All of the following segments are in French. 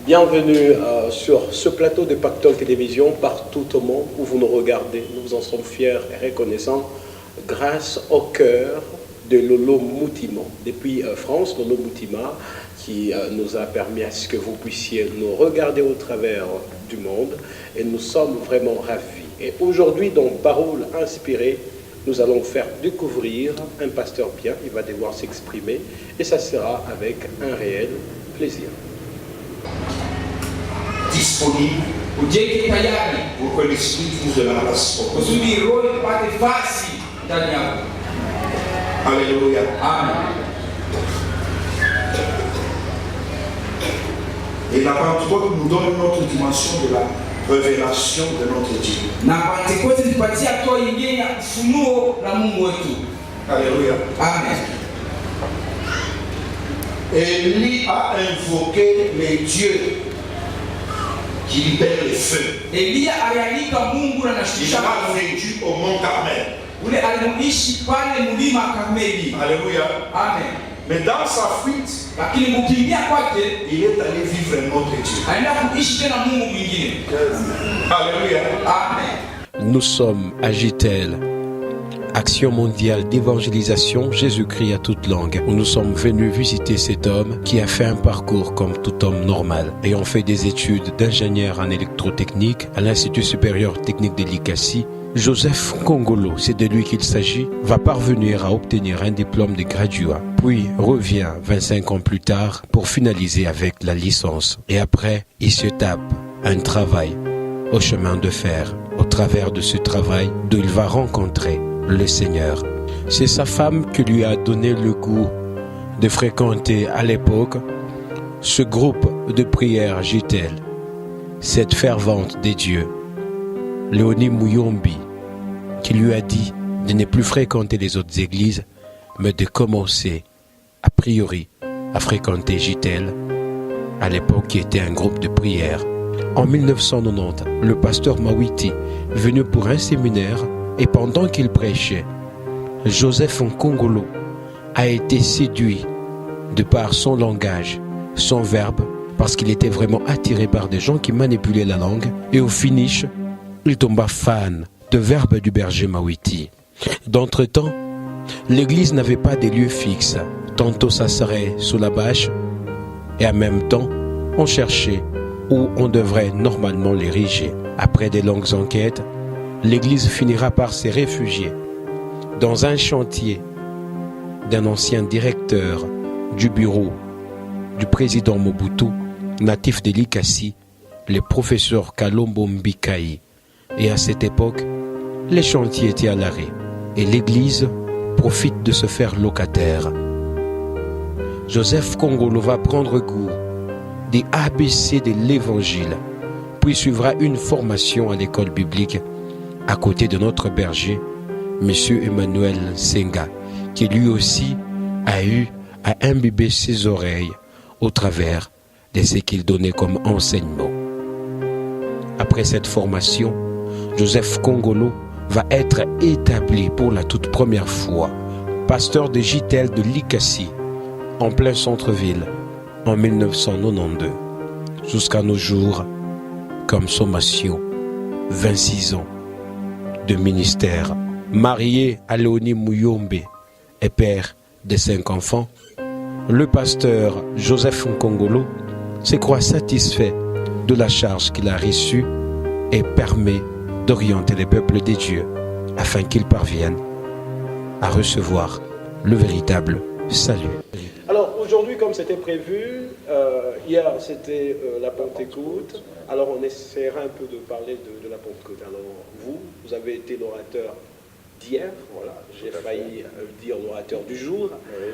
Bienvenue sur ce plateau de Pactole Télévision, partout au monde où vous nous regardez. Nous en sommes fiers et reconnaissants grâce au cœur de Lolo Moutima. Depuis France, Lolo Moutima qui nous a permis à ce que vous puissiez nous regarder au travers du monde et nous sommes vraiment ravis. Et aujourd'hui, dans Paroles inspirées, nous allons faire découvrir un pasteur bien, il va devoir s'exprimer et ça sera avec un réel plaisir. Disponible pour que l'Esprit vous donne la force. Alléluia. Amen. Et la Pentecôte nous donne une autre dimension de la révélation de notre Dieu. Alléluia. Amen. Élie a invoqué les dieux qui libèrent les feux. Il l'a réduit au mont Carmel. Alléluia. Amen. Mais dans sa fuite, il est allé vivre un autre Dieu. Alléluia. Amen. Nous sommes à JTL, Action mondiale d'évangélisation Jésus-Christ à toute langue, où nous sommes venus visiter cet homme qui a fait un parcours comme tout homme normal, ayant fait des études d'ingénieur en électrotechnique à l'Institut supérieur technique de l'ICASI. Joseph Kongolo, c'est de lui qu'il s'agit, va parvenir à obtenir un diplôme de graduat, puis revient 25 ans plus tard pour finaliser avec la licence. Et après, il se tape un travail au chemin de fer. Au travers de ce travail, d'où il va rencontrer le Seigneur. C'est sa femme qui lui a donné le goût de fréquenter à l'époque ce groupe de prière JTL, cette fervente des dieux, Léonie Mouyombi, qui lui a dit de ne plus fréquenter les autres églises, mais de commencer, a priori, à fréquenter JTL, à l'époque qui était un groupe de prière. En 1990, le pasteur Mawiti, venu pour un séminaire, et pendant qu'il prêchait, Joseph Nkongolo a été séduit de par son langage, son verbe, parce qu'il était vraiment attiré par des gens qui manipulaient la langue. Et au finish, il tomba fan de verbe du berger Mawiti. D'entre-temps, l'église n'avait pas de lieu fixe. Tantôt ça serait sous la bâche, et en même temps, on cherchait où on devrait normalement l'ériger. Après de longues enquêtes, l'église finira par se réfugier dans un chantier d'un ancien directeur du bureau du président Mobutu, natif de l'Ikasi, le professeur Kalombo Mbikaï. Et à cette époque, les chantiers étaient à l'arrêt et l'église profite de se faire locataire. Joseph Kongolo va prendre goût des ABC de l'évangile, puis suivra une formation à l'école biblique à côté de notre berger, M. Emmanuel Senga, qui lui aussi a eu à imbiber ses oreilles au travers de ce qu'il donnait comme enseignement. Après cette formation, Joseph Kongolo va être établi pour la toute première fois pasteur de JTL de l'Ikasi, en plein centre-ville, en 1992, jusqu'à nos jours, comme sommation, 26 ans de ministère, marié à Léonie Mouyombe et père de 5 enfants, le pasteur Joseph Nkongolo se croit satisfait de la charge qu'il a reçue et permet d'orienter les peuples des dieux afin qu'ils parviennent à recevoir le véritable salut. Alors aujourd'hui, comme c'était prévu, hier c'était la Pentecôte. Alors on essaiera un peu de parler de la Pentecôte. Alors vous avez été l'orateur d'hier, voilà, j'ai failli dire l'orateur du jour.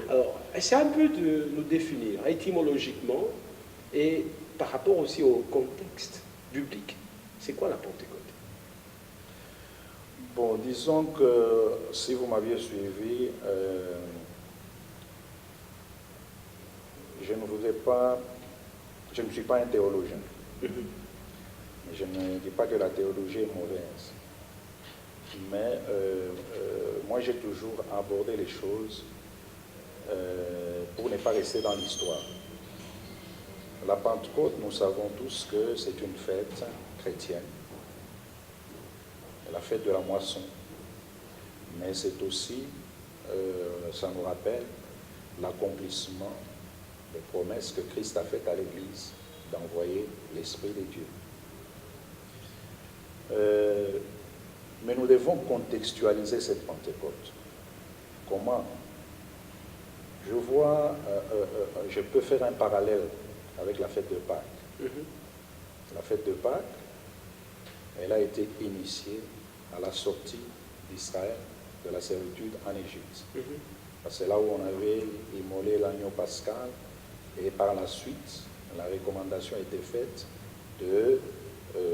Alors essayez un peu de nous définir étymologiquement et par rapport aussi au contexte biblique. C'est quoi la Pentecôte? Bon, disons que si vous m'aviez suivi, je ne suis pas un théologien. Je ne dis pas que la théologie est mauvaise. Mais moi, j'ai toujours abordé les choses pour ne pas rester dans l'histoire. la Pentecôte, nous savons tous que c'est une fête chrétienne, la fête de la moisson. Mais c'est aussi, ça nous rappelle l'accomplissement des promesses que Christ a faites à l'Église d'envoyer l'Esprit de Dieu. Mais nous devons contextualiser cette Pentecôte. Comment? Je vois, je peux faire un parallèle avec la fête de Pâques. La fête de Pâques, elle a été initiée à la sortie d'Israël de la servitude en Égypte. C'est là où on avait immolé l'agneau pascal et par la suite, la recommandation a été faite de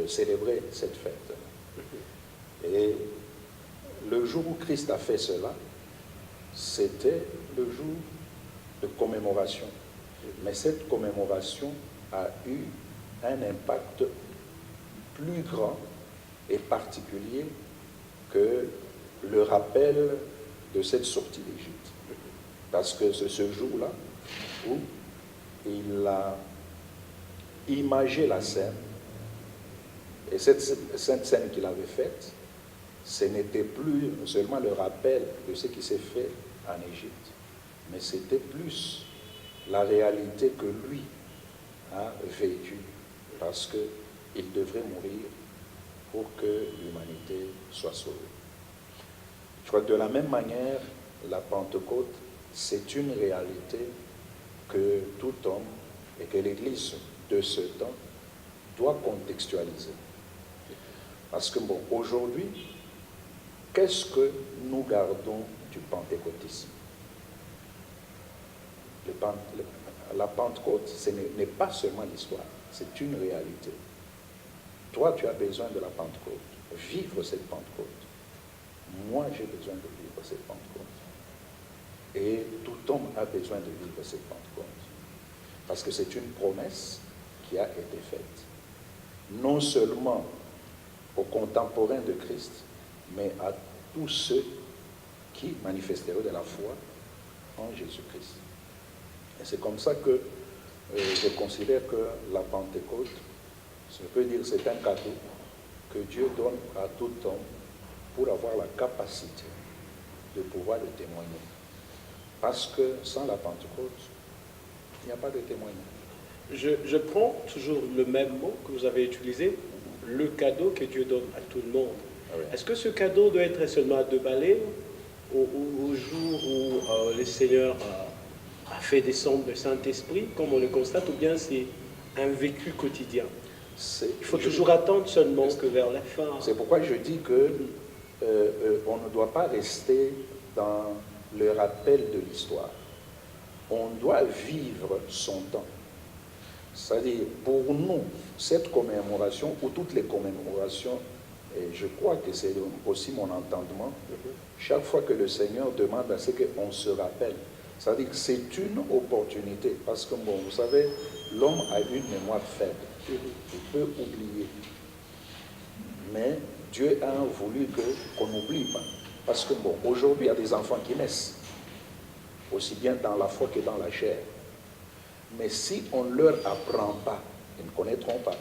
célébrer cette fête. Et le jour où Christ a fait cela, c'était le jour de commémoration. Mais cette commémoration a eu un impact plus grand et particulier que le rappel de cette sortie d'Égypte. Parce que c'est ce jour-là où il a imagé la scène, et cette scène qu'il avait faite, ce n'était plus seulement le rappel de ce qui s'est fait en Égypte, mais c'était plus la réalité que lui a vécue, parce qu'il devrait mourir pour que l'humanité soit sauvée. Je crois que de la même manière, la Pentecôte, c'est une réalité que tout homme et que l'Église de ce temps doit contextualiser. Parce que, bon, aujourd'hui, qu'est-ce que nous gardons du pentecôtisme? La Pentecôte, ce n'est pas seulement l'histoire, c'est une réalité. Toi, tu as besoin de la Pentecôte, vivre cette Pentecôte. Moi, j'ai besoin de vivre cette Pentecôte. Et tout homme a besoin de vivre cette Pentecôte. Parce que c'est une promesse qui a été faite. Non seulement aux contemporains de Christ, mais à tous ceux qui manifesteront de la foi en Jésus-Christ. Et c'est comme ça que je considère que la Pentecôte, je peux dire, c'est un cadeau que Dieu donne à tout homme pour avoir la capacité de pouvoir le témoigner. Parce que sans la Pentecôte, il n'y a pas de témoignage. Je prends toujours le même mot que vous avez utilisé, le cadeau que Dieu donne à tout le monde. Ah oui. Est-ce que ce cadeau doit être seulement déballé au jour où le Seigneur a fait descendre le Saint-Esprit, comme on le constate, ou bien c'est un vécu quotidien? Il faut toujours attendre seulement que vers la fin. C'est pourquoi je dis que on ne doit pas rester dans le rappel de l'histoire. On doit vivre son temps. C'est-à-dire, pour nous, cette commémoration, ou toutes les commémorations, et je crois que c'est aussi mon entendement, chaque fois que le Seigneur demande à ce qu'on se rappelle, c'est-à-dire que c'est une opportunité, parce que, bon, vous savez, l'homme a une mémoire faible, il peut oublier. Mais Dieu a voulu qu'on n'oublie pas. Parce que, bon, aujourd'hui, il y a des enfants qui naissent, aussi bien dans la foi que dans la chair. Mais si on ne leur apprend pas, ils ne connaîtront pas.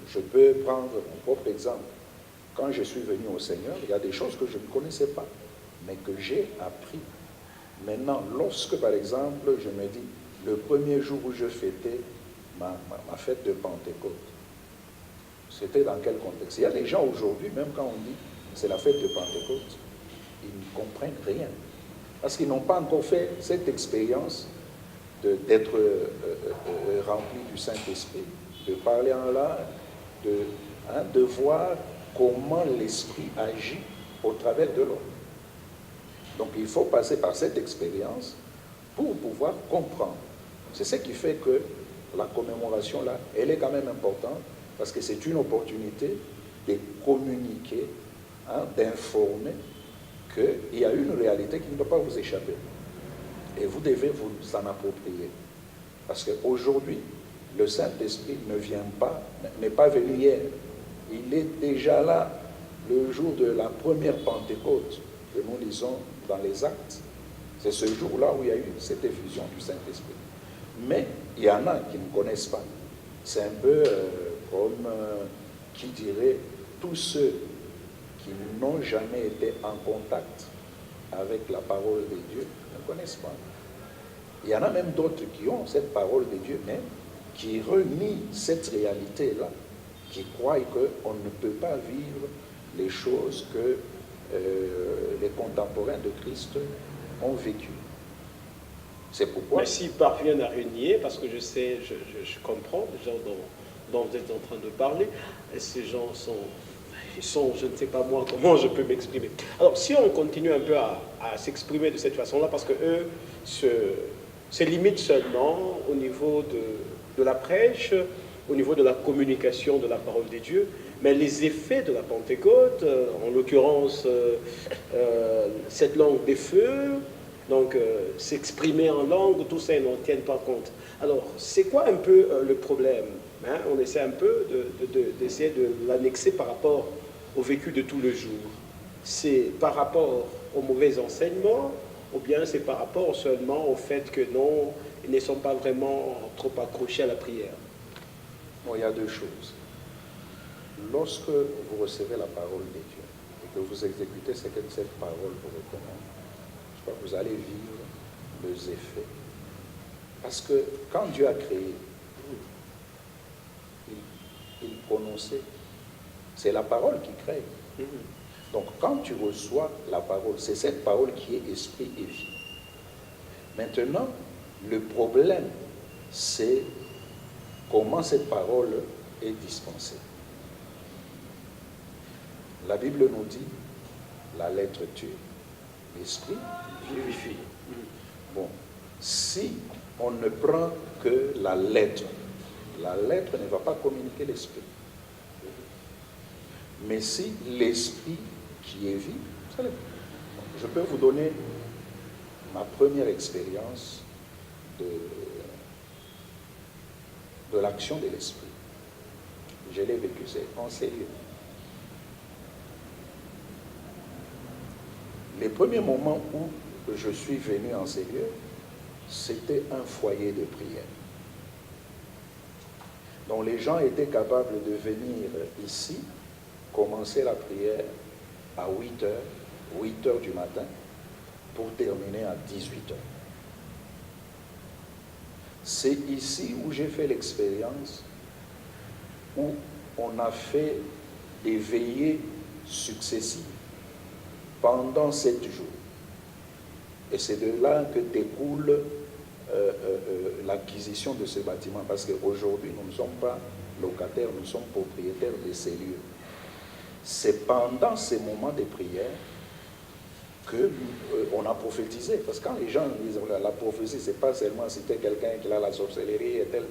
Je peux prendre mon propre exemple. Quand je suis venu au Seigneur, il y a des choses que je ne connaissais pas, mais que j'ai appris. Maintenant, lorsque, par exemple, je me dis, le premier jour où je fêtais ma fête de Pentecôte, c'était dans quel contexte? Il y a des gens aujourd'hui, même quand on dit c'est la fête de Pentecôte, ils ne comprennent rien. Parce qu'ils n'ont pas encore fait cette expérience d'être remplis du Saint-Esprit, de parler en langue, de voir comment l'Esprit agit au travers de l'homme. Donc il faut passer par cette expérience pour pouvoir comprendre. C'est ce qui fait que la commémoration là, elle est quand même importante, parce que c'est une opportunité de communiquer, d'informer qu'il y a une réalité qui ne doit pas vous échapper. Et vous devez vous en approprier. Parce qu'aujourd'hui, le Saint-Esprit n'est pas venu hier. Il est déjà là le jour de la première Pentecôte que nous lisons dans les Actes. C'est ce jour-là où il y a eu cette effusion du Saint-Esprit. Mais il y en a qui ne connaissent pas. C'est un peu comme, qui dirait, tous ceux qui n'ont jamais été en contact avec la parole de Dieu ne connaissent pas. Il y en a même d'autres qui ont cette parole de Dieu, mais qui renient cette réalité-là, qui croient qu'on ne peut pas vivre les choses que les contemporains de Christ ont vécues. C'est pourquoi... Mais s'ils parviennent à renier, parce que je sais, je comprends les gens dont vous êtes en train de parler, et ces gens sont, je ne sais pas moi comment je peux m'exprimer. Alors si on continue un peu à s'exprimer de cette façon-là, parce que eux se limitent seulement au niveau de la prêche, au niveau de la communication de la parole de Dieu, mais les effets de la Pentecôte, en l'occurrence cette langue des feux, donc s'exprimer en langue, tout ça, ils n'en tiennent pas compte. Alors, c'est quoi un peu le problème, hein? On essaie un peu d'essayer de l'annexer par rapport au vécu de tout le jour. C'est par rapport au mauvais enseignement, ou bien c'est par rapport seulement au fait que non, ils ne sont pas vraiment trop accrochés à la prière? Bon, il y a deux choses. Lorsque vous recevez la parole de Dieu et que vous exécutez ce que cette parole vous recommande, je crois que vous allez vivre les effets. Parce que quand Dieu a créé, il prononçait. C'est la parole qui crée. Donc quand tu reçois la parole, c'est cette parole qui est esprit et vie. Maintenant, le problème, c'est comment cette parole est dispensée. La Bible nous dit, la lettre tue, l'esprit vivifie. Bon, si on ne prend que la lettre ne va pas communiquer l'esprit. Mais si l'esprit qui est vie, vous savez, je peux vous donner ma première expérience de l'action de l'esprit. Je l'ai vécu, c'est en sérieux. Les premiers moments où je suis venu en sérieux, c'était un foyer de prière. Donc les gens étaient capables de venir ici, commencer la prière à 8 heures du matin, pour terminer à 18 heures. C'est ici où j'ai fait l'expérience où on a fait des veillées successives pendant 7 jours. Et c'est de là que découle l'acquisition de ce bâtiment, parce qu'aujourd'hui, nous ne sommes pas locataires, nous sommes propriétaires de ces lieux. C'est pendant ces moments de prière qu'on a prophétisé. Parce que quand les gens disent la prophétie, ce n'est pas seulement citer quelqu'un qui a la sorcellerie et tel.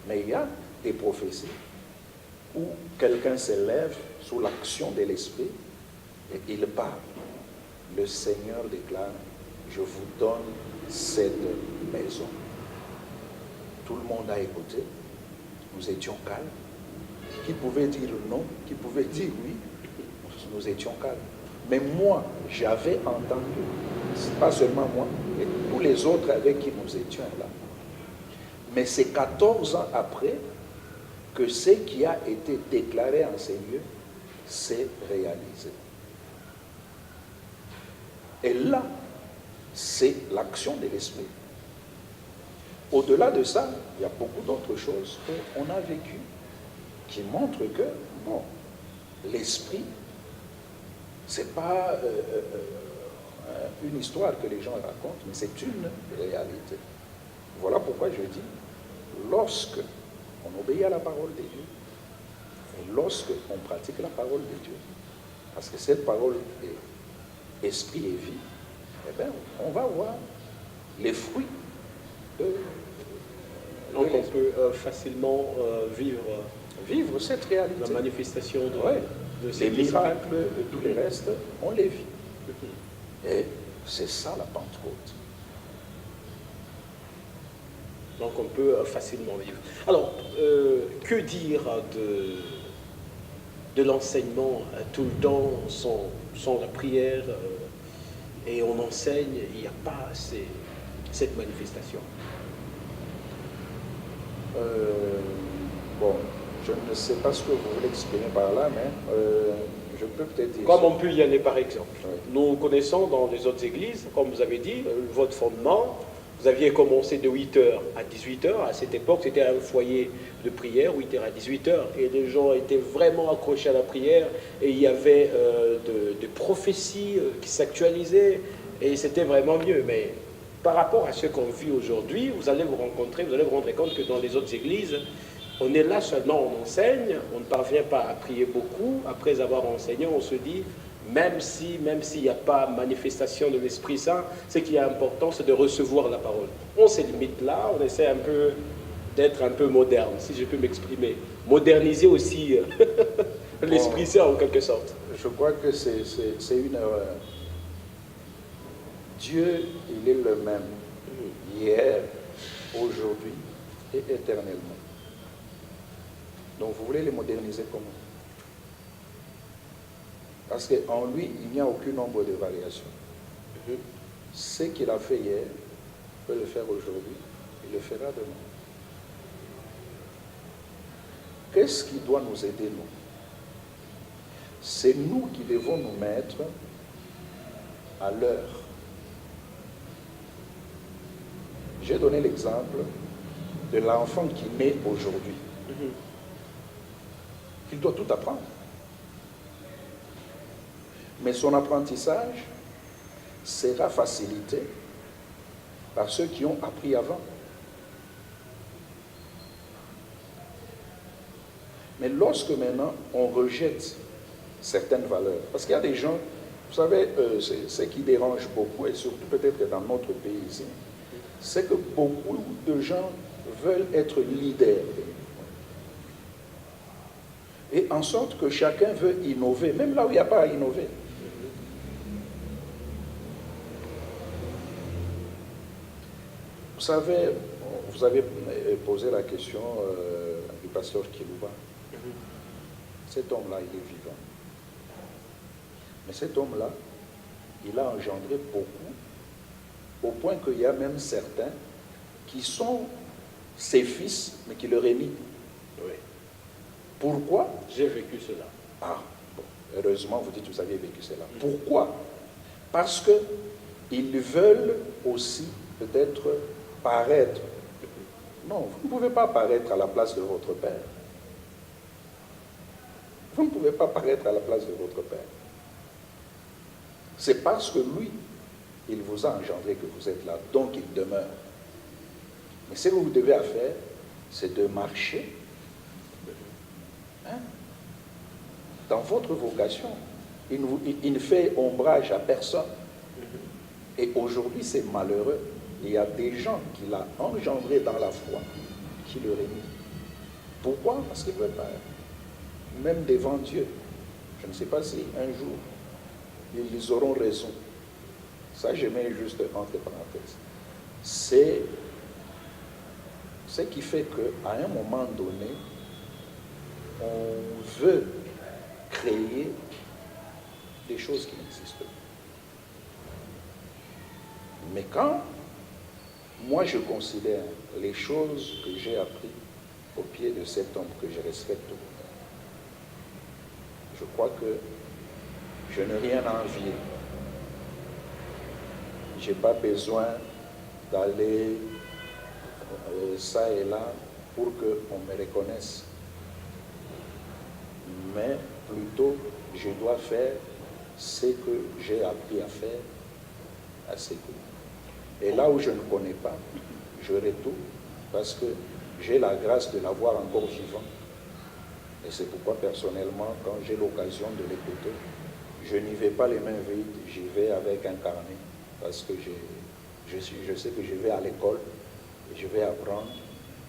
Mais il y a des prophéties où quelqu'un s'élève sous l'action de l'esprit et il parle. Le Seigneur déclare, je vous donne cette maison. Tout le monde a écouté. Nous étions calmes. Qui pouvait dire non, qui pouvait dire oui, nous étions calmes. Mais moi, j'avais entendu, pas seulement moi, mais tous les autres avec qui nous étions là. Mais c'est 14 ans après que ce qui a été déclaré en ces lieux s'est réalisé. Et là, c'est l'action de l'esprit. Au-delà de ça, il y a beaucoup d'autres choses qu'on a vécues qui montrent que, bon, l'esprit, ce n'est pas une histoire que les gens racontent, mais c'est une réalité. Voilà pourquoi je dis, lorsque on obéit à la parole de Dieu, et lorsque on pratique la parole de Dieu, parce que cette parole est esprit et vie, eh bien, on va voir les fruits de donc on peut facilement vivre cette réalité. La manifestation de ces miracles et tout le reste, on les vit. Et c'est ça la Pentecôte. Donc on peut facilement vivre. Alors, que dire de l'enseignement tout le temps sans la prière et on enseigne, il n'y a pas cette manifestation? Bon, je ne sais pas ce que vous voulez exprimer par là, mais je peux peut-être dire... Comme on peut y aller par exemple. Oui. Nous connaissons dans les autres églises, comme vous avez dit, votre fondement, vous aviez commencé de 8h à 18h. À cette époque, c'était un foyer de prière, 8h à 18h. Et les gens étaient vraiment accrochés à la prière. Et il y avait des prophéties qui s'actualisaient. Et c'était vraiment mieux. Mais par rapport à ce qu'on vit aujourd'hui, vous allez vous rendre compte que dans les autres églises, on est là seulement, on enseigne, on ne parvient pas à prier beaucoup. Après avoir enseigné, on se dit, même s'il n'y a pas manifestation de l'Esprit Saint, ce qui est important, c'est de recevoir la parole. On se limite là, on essaie un peu d'être un peu moderne, si je peux m'exprimer. Moderniser aussi l'Esprit Saint en quelque sorte. Je crois que c'est une erreur. Dieu, il est le même, hier, aujourd'hui et éternellement. Donc vous voulez les moderniser comment? Parce qu'en lui, il n'y a aucun nombre de variations. Ce qu'il a fait hier, il peut le faire aujourd'hui, il le fera demain. Qu'est-ce qui doit nous aider, nous? C'est nous qui devons nous mettre à l'heure. J'ai donné l'exemple de l'enfant qui naît aujourd'hui. Il doit tout apprendre. Mais son apprentissage sera facilité par ceux qui ont appris avant. Mais lorsque maintenant on rejette certaines valeurs, parce qu'il y a des gens, vous savez, ce qui dérange beaucoup, et surtout peut-être dans notre pays ici, c'est que beaucoup de gens veulent être leaders. Et en sorte que chacun veut innover, même là où il n'y a pas à innover. Vous savez, vous avez posé la question du pasteur Kilouba. Cet homme-là, il est vivant. Mais cet homme-là, il a engendré beaucoup, au point qu'il y a même certains qui sont ses fils, mais qui le réunissent. Oui. Pourquoi? J'ai vécu cela. Ah, bon, heureusement, vous dites que vous avez vécu cela. Pourquoi? Parce qu'ils veulent aussi peut-être paraître. Non, vous ne pouvez pas paraître à la place de votre père. Vous ne pouvez pas paraître à la place de votre père. C'est parce que lui, il vous a engendré que vous êtes là, donc il demeure. Mais ce que vous devez faire, c'est de marcher dans votre vocation. Il ne fait ombrage à personne. Et aujourd'hui, c'est malheureux. Il y a des gens qu'il a engendrés dans la foi qui le réunissent. Pourquoi? Parce qu'ils veulent pas. Même devant Dieu. Je ne sais pas si un jour, ils auront raison. Ça, je mets juste entre parenthèses. C'est ce qui fait qu'à un moment donné, on veut créer des choses qui n'existent pas. Mais quand moi je considère les choses que j'ai apprises au pied de cet homme que je respecte beaucoup, je crois que je n'ai rien à envier. Je n'ai pas besoin d'aller ça et là pour qu'on me reconnaisse. Mais plutôt, je dois faire ce que j'ai appris à faire à ses côtés. Et là où je ne connais pas, je retourne parce que j'ai la grâce de l'avoir encore vivant. Et c'est pourquoi personnellement, quand j'ai l'occasion de l'écouter, je n'y vais pas les mains vides, j'y vais avec un carnet. Parce que je sais que je vais à l'école et je vais apprendre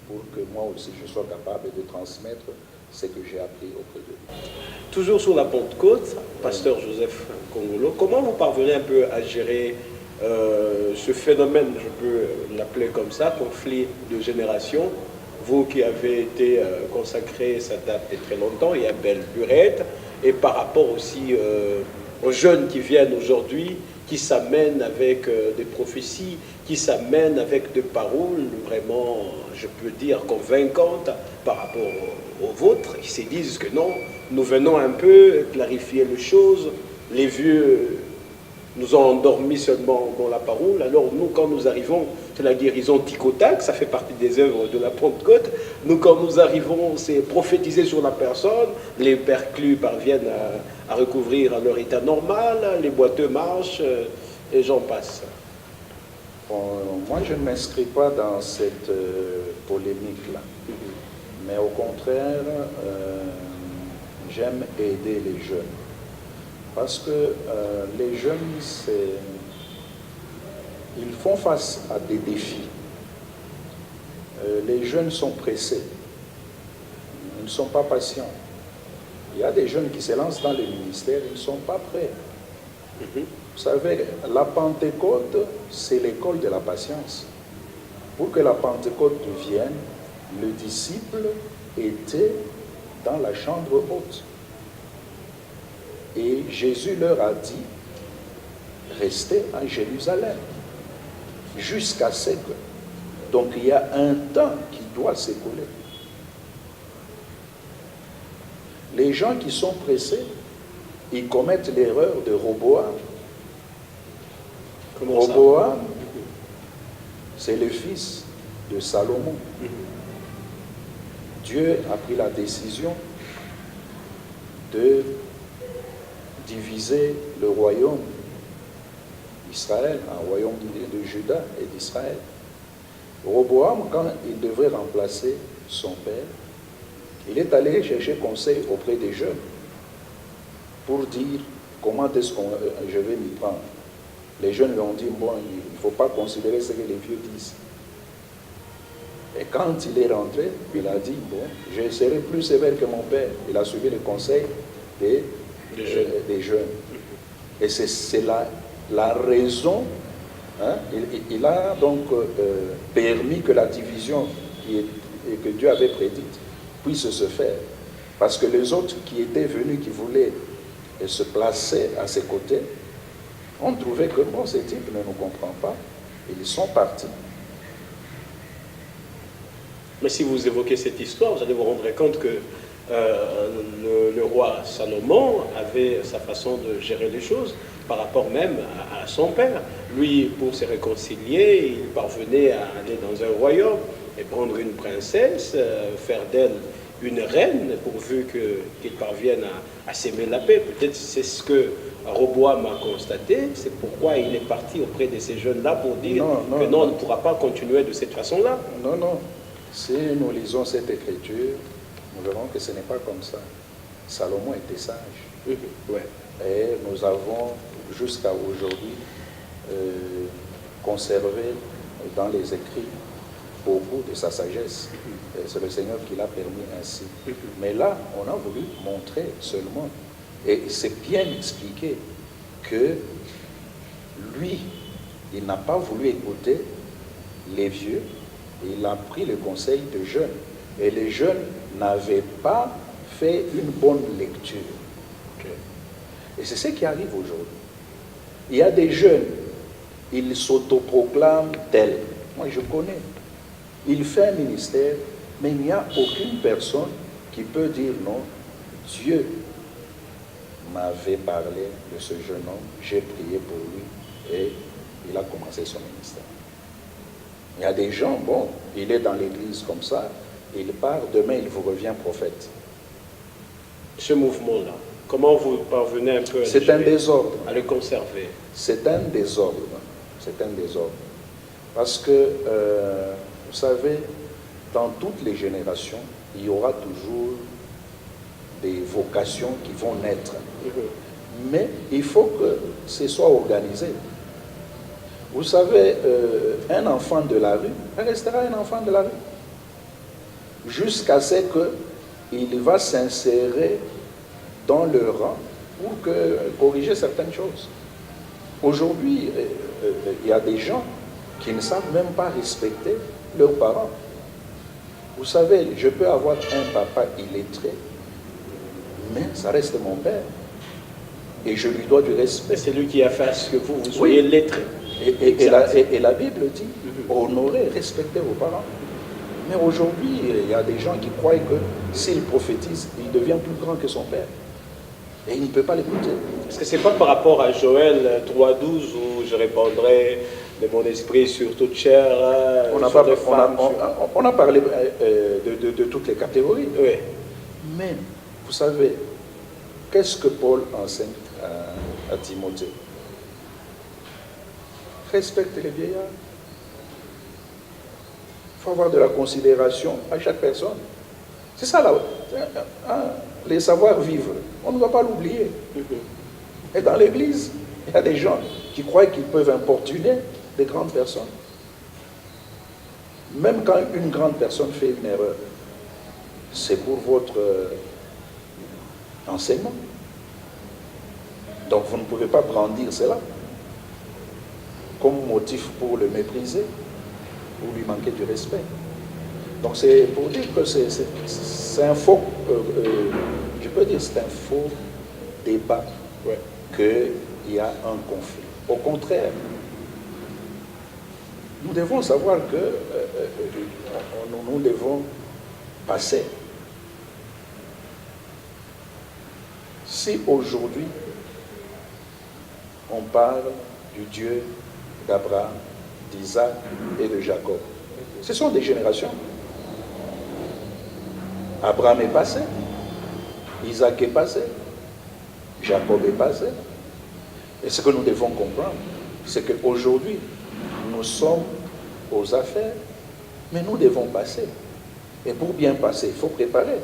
pour que moi aussi je sois capable de transmettre ce que j'ai appris auprès de lui. Toujours sur la Pentecôte, pasteur Joseph Kongolo, comment vous parvenez un peu à gérer ce phénomène, je peux l'appeler comme ça, conflit de génération? Vous qui avez été consacré, ça date de très longtemps, il y a belle lurette, et par rapport aussi aux jeunes qui viennent aujourd'hui, qui s'amène avec des prophéties, qui s'amène avec des paroles vraiment, je peux dire, convaincantes par rapport aux vôtres. Ils se disent que non, nous venons un peu clarifier les choses. Les vieux nous ont endormis seulement dans la parole. Alors nous, quand nous arrivons, c'est la guérison tic au tac, ça fait partie des œuvres de la Pentecôte. Nous, quand nous arrivons, c'est prophétiser sur la personne. Les perclus parviennent à recouvrir leur état normal, les boiteux marchent, et j'en passe. Bon, moi, je ne m'inscris pas dans cette polémique-là. Mais au contraire, j'aime aider les jeunes. Parce que les jeunes, ils font face à des défis. Les jeunes sont pressés. Ils ne sont pas patients. Il y a des jeunes qui se lancent dans le ministère, ils ne sont pas prêts. Vous savez, la Pentecôte, c'est l'école de la patience. Pour que la Pentecôte vienne, le disciple était dans la chambre haute. Et Jésus leur a dit, restez à Jérusalem, jusqu'à ce que. Donc il y a un temps qui doit s'écouler. Les gens qui sont pressés, ils commettent l'erreur de Roboam. Roboam, c'est le fils de Salomon. Dieu a pris la décision de diviser le royaume d'Israël, un royaume de Juda et d'Israël. Roboam, quand il devrait remplacer son père, il est allé chercher conseil auprès des jeunes pour dire comment est-ce que je vais m'y prendre. Les jeunes lui ont dit, bon, il ne faut pas considérer ce que les vieux disent. Et quand il est rentré, il a dit, bon, je serai plus sévère que mon père. Il a suivi le conseil des jeunes. Et c'est la raison, hein, il a donc permis que la division que Dieu avait prédite puisse se faire. Parce que les autres qui étaient venus, qui voulaient se placer à ses côtés, ont trouvé que bon, ce type ne nous comprend pas, et ils sont partis. Mais si vous évoquez cette histoire, vous allez vous rendre compte que le roi Salomon avait sa façon de gérer les choses par rapport même à son père. Lui, pour se réconcilier, il parvenait à aller dans un royaume et prendre une princesse, faire d'elle une reine, pourvu qu'il parvienne à s'aimer la paix. Peut-être c'est ce que Roboam a constaté, c'est pourquoi il est parti auprès de ces jeunes-là pour dire que non, on ne pourra pas continuer de cette façon-là. Non, non. Si nous lisons cette écriture, nous verrons que ce n'est pas comme ça. Salomon était sage. Ouais. Et nous avons, jusqu'à aujourd'hui, conservé dans les écrits beaucoup de sa sagesse. C'est le Seigneur qui l'a permis ainsi. Mais là, on a voulu montrer seulement, et c'est bien expliqué, que lui, il n'a pas voulu écouter les vieux, il a pris le conseil des jeunes. Et les jeunes n'avaient pas fait une bonne lecture. Et c'est ce qui arrive aujourd'hui. Il y a des jeunes, ils s'autoproclament tels. Moi, je connais. Il fait un ministère, mais il n'y a aucune personne qui peut dire non. Dieu m'avait parlé de ce jeune homme, j'ai prié pour lui et il a commencé son ministère. Il y a des gens, bon, il est dans l'église comme ça, il part, demain il vous revient prophète. Ce mouvement-là, comment vous parvenez un peu c'est un désordre. À le conserver? C'est un désordre. C'est un désordre. Parce que, vous savez, dans toutes les générations, il y aura toujours des vocations qui vont naître. Mais il faut que ce soit organisé. Vous savez, un enfant de la rue restera un enfant de la rue. Jusqu'à ce qu'il va s'insérer dans le rang pour corriger certaines choses. Aujourd'hui, il y a des gens qui ne savent même pas respecter leurs parents. Vous savez, je peux avoir un papa illettré, mais ça reste mon père. Et je lui dois du respect. C'est lui qui a fait ce que vous soyez lettré. Et la Bible dit, honorez, respectez vos parents. Mais aujourd'hui, il y a des gens qui croient que s'il prophétise, il devient plus grand que son père. Et il ne peut pas l'écouter. Est-ce que ce n'est pas par rapport à Joël 3,12 où je répandrai de mon esprit sur toute chair, on a parlé de toutes les catégories. Oui. Mais, vous savez, qu'est-ce que Paul enseigne à Timothée? Respecte les vieillards. Il faut avoir de la considération à chaque personne. C'est ça là. Les savoir-vivre, on ne doit pas l'oublier. Et dans l'église, il y a des gens qui croient qu'ils peuvent importuner des grandes personnes. Même quand une grande personne fait une erreur, c'est pour votre enseignement. Donc vous ne pouvez pas brandir cela comme motif pour le mépriser ou lui manquer du respect. Donc c'est pour dire que c'est un faux, je peux dire c'est un faux débat qu'il y a un conflit. Au contraire, nous devons savoir que nous devons passer. Si aujourd'hui on parle du Dieu d'Abraham, d'Isaac et de Jacob, ce sont des générations. Abraham est passé, Isaac est passé, Jacob est passé. Et ce que nous devons comprendre, c'est qu'aujourd'hui, nous sommes aux affaires, mais nous devons passer. Et pour bien passer, il faut préparer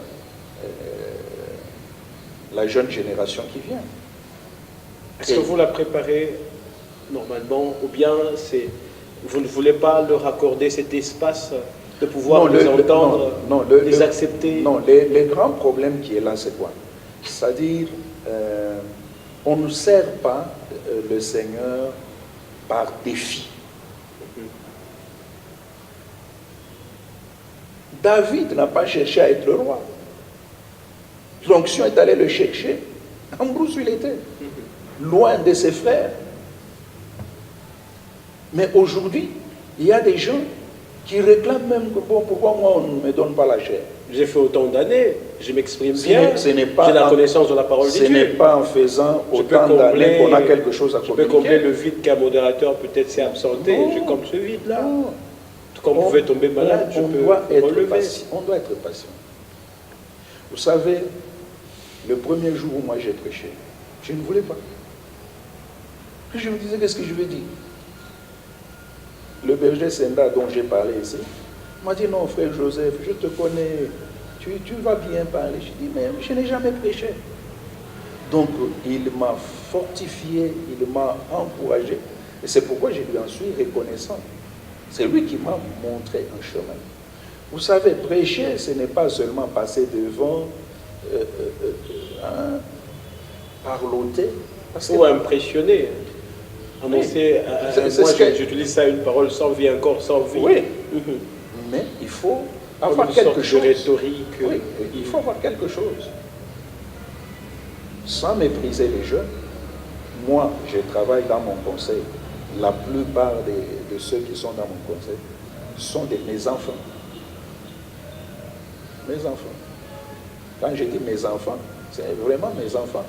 la jeune génération qui vient. Est-ce que vous la préparez normalement, ou bien vous ne voulez pas leur accorder cet espace de pouvoir les entendre, les accepter? Non, le grand problème qui est là, c'est quoi? C'est-à-dire, on ne sert pas le Seigneur par défi. David n'a pas cherché à être le roi. L'onction est allée le chercher en brousse où il était, loin de ses frères. Mais aujourd'hui, il y a des gens qui réclament même que bon, pourquoi moi on ne me donne pas la chair? J'ai fait autant d'années, je m'exprime bien, j'ai la connaissance de la parole de Dieu. Ce n'est pas en faisant autant d'années qu'on a quelque chose à communiquer. Je peux combler le vide qu'un modérateur peut-être s'est absenté, je comble ce vide-là. Tout comme vous pouvez tomber malade, on doit être patient. Vous savez, le premier jour où moi j'ai prêché, je ne voulais pas. Je me disais, qu'est-ce que je vais dire? Le berger Senda dont j'ai parlé ici m'a dit, non frère Joseph, je te connais, tu vas bien parler. Je dis, mais je n'ai jamais prêché. Donc il m'a fortifié, il m'a encouragé. Et c'est pourquoi je lui en suis reconnaissant. C'est lui qui m'a montré un chemin. Vous savez, prêcher, ce n'est pas seulement passer devant, parloter. Ou impressionner. Annoncer, moi j'utilise ça, une parole sans vie, encore sans vie. Oui, mais il faut avoir quelque chose. De rhétorique. Oui, il faut avoir quelque chose. Sans mépriser les jeunes, moi je travaille dans mon conseil. La plupart de ceux qui sont dans mon conseil sont mes enfants. Mes enfants. Quand je dis mes enfants, c'est vraiment mes enfants.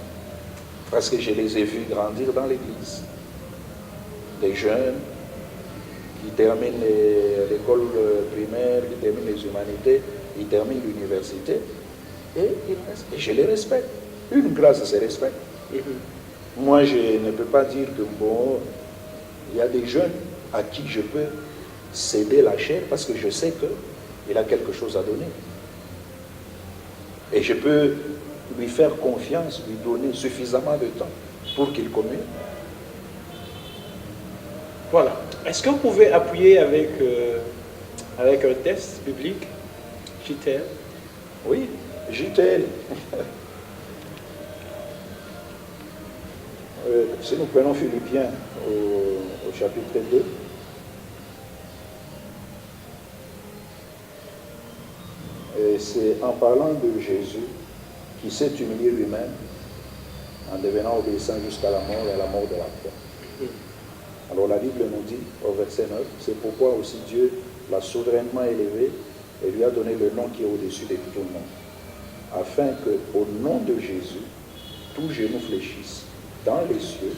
Parce que je les ai vus grandir dans l'église. Des jeunes qui terminent l'école primaire, qui terminent les humanités, ils terminent l'université, et je les respecte. Une grâce, c'est respect. Moi, je ne peux pas dire que bon, il y a des jeunes à qui je peux céder la chair parce que je sais qu'il a quelque chose à donner. Et je peux lui faire confiance, lui donner suffisamment de temps pour qu'il communique. Voilà. Est-ce que vous pouvez appuyer avec un test biblique, JTL? Oui, JTL. Si nous prenons Philippiens au chapitre 2, et c'est en parlant de Jésus qui s'est humilié lui-même en devenant obéissant jusqu'à la mort et à la mort de la croix. Alors la Bible nous dit au verset 9, c'est pourquoi aussi Dieu l'a souverainement élevé et lui a donné le nom qui est au-dessus de tout nom, afin qu'au nom de Jésus, tout genou fléchisse dans les cieux,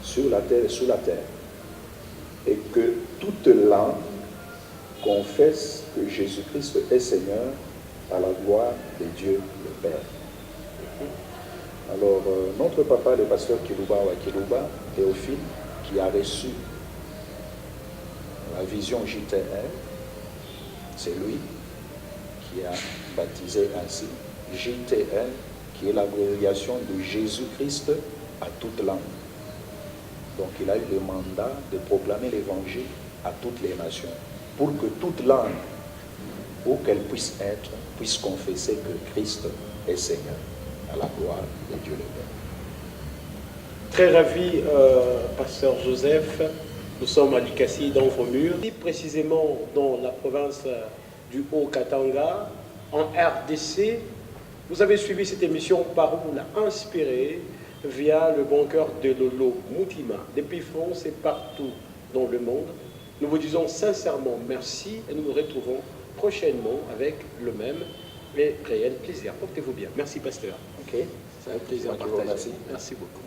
sur la terre et sous la terre, et que toute langue confesse que Jésus-Christ est Seigneur à la gloire de Dieu le Père. Alors, notre papa, le pasteur Kiluba Wakiluba, Théophile, qui a reçu la vision JTL, c'est lui qui a baptisé ainsi JTL, qui est l'abréviation de Jésus-Christ à toute langue. Donc il a eu le mandat de proclamer l'évangile à toutes les nations, pour que toute langue, où qu'elle puisse être, puisse confesser que Christ est Seigneur, à la gloire de Dieu le Père. Très ravi, pasteur Joseph. Nous sommes à Likasi, dans Vromur, précisément dans la province du Haut-Katanga, en RDC. Vous avez suivi cette émission Par où l'a inspiré via le bon cœur de Lolo Moutima, depuis France et partout dans le monde. Nous vous disons sincèrement merci et nous nous retrouvons prochainement avec le même et réel plaisir. Portez-vous bien. Merci, pasteur. Ok. C'est un plaisir à partager. Merci beaucoup.